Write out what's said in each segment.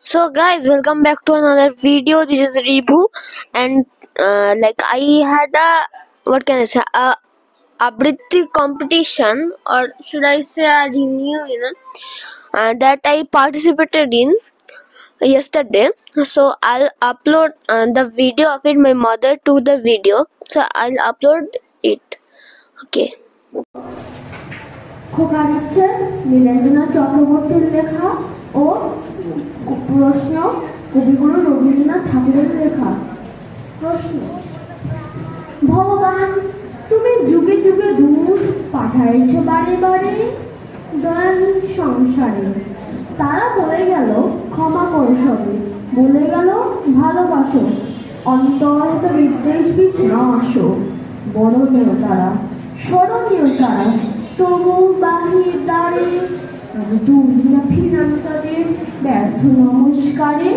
So guys, welcome back to another video. This is Ribu, and I had a abriti competition, or should I say a reunion, that I participated in yesterday. So I'll upload the video of it, my mother to the video, so I'll upload it. Okay. খোকারিচ্ছে নীলেন্দ্রনাথ চক্রবর্তীর লেখা ও প্রশ্ন কবিগুরু রবীন্দ্রনাথ ঠাকুরের লেখা। প্রশ্ন: ভগবান, তুমি যুগে যুগে দূত পাঠাইছ বারে বারে দয়াহীন সংসারে। তারা বলে গেল ক্ষমা করো সবে, বলে গেল ভালোবাসো, অন্তরে তো বিদ্বেষ বীজ না আসো। বরণীয় তারা, স্মরণীয় তারা, তবু বাহির দ্বারে দুর্দিনা ফিরান তাদের ব্যর্থ নমস্কারে।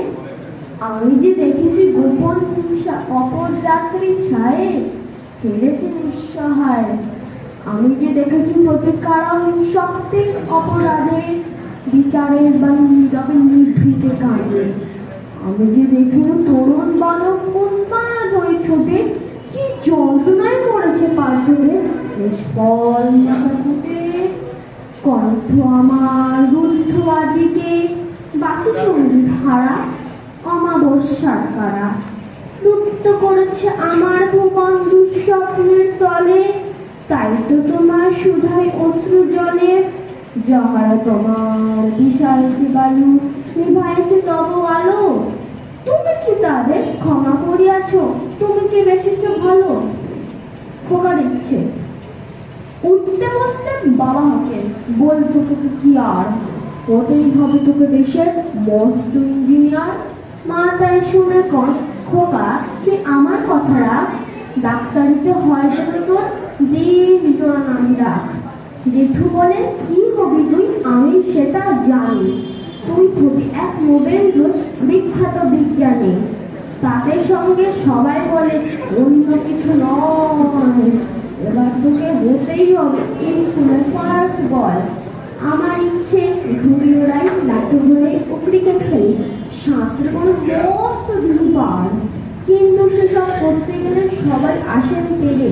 আমি যে দেখেছি গোপন হিংসা অপর যাত্রী ছায়ে ফেলেছে নিঃসহায়। আমি যে দেখেছি প্রতিকারহীন শক্তির অপরাধে বিচারের বাণী নিভৃতে কাঁদে। আমি যে দেখিল তরুণ বালক উন্মাদ হয়ে ছোটে, কি যন্ত্রণায় পড়েছে পাথরে নিষ্ফল মাথা ফুটে। কণ্ঠ আমার রুদ্ধ আদিকে বাসি সঙ্গীত হারা অমাবস্যার কারা। লুপ্ত করেছে আমার ভুবন দুঃস্বপ্নের তলে, তাই তো তোমার সুধাই অশ্রু জলে। যাহারা তোমার বিষাইছে বালু, নিভাইছে তব আলো। তুমি কি তাদের ক্ষমা করিয়াছ? তুমি কি বেশিছ ভালো? খোকার ইচ্ছে উঠতে বসতে বাবা হাঁকে, বলছো তোকে কি আর ওটাই হবে তোকে দেশের মস্ত ইঞ্জিনিয়ার। মা তাই শুনে কন, খোকা তুই আমার কথা রাখ, ডাক্তারিতে হয় যেন তোর দিন জোড়া নাম রাখ। জেঠু বলে কি হবি তুই, আমি সেটা জানি। তুই হবি এক নোবেল বিখ্যাত বিজ্ঞানী। তাদের সঙ্গে সবাই বলে অন্য কিছু নয়, এবার তোকে হতেই হবে ইনফ্লুয়েন্সার বল। আমার ইচ্ছে ঘুড়ি ওড়াই, লাঠি ঘুরে ও ক্রিকেট খেলি, সাঁতরে কোনো মস্ত দিন পার। কিন্তু সেসব করতে গেলে সবাই আসেন তেলে,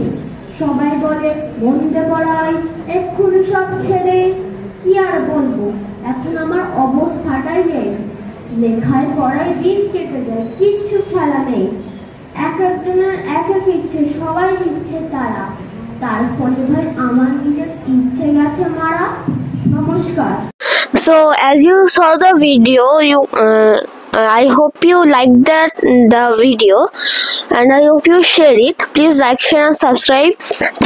সবাই বলে মনতে পড়াই এক্ষুনি সব ছেড়ে। কি আর বলবো, এখন আমার অবস্থাটাই নেই, লেখায় পড়ায় দিন কেটে যায়, কিচ্ছু খেলা নেই। এক একজনের এক এক ইচ্ছে, সবাই দিচ্ছে তারা, তার ফলে ভাই আমার নিজের ইচ্ছে গেছে মারা। নমস্কার। So as you saw the video, I hope you liked the video, and I hope you share it. Please like, share and subscribe.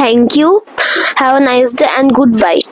Thank you. Have a nice day and goodbye.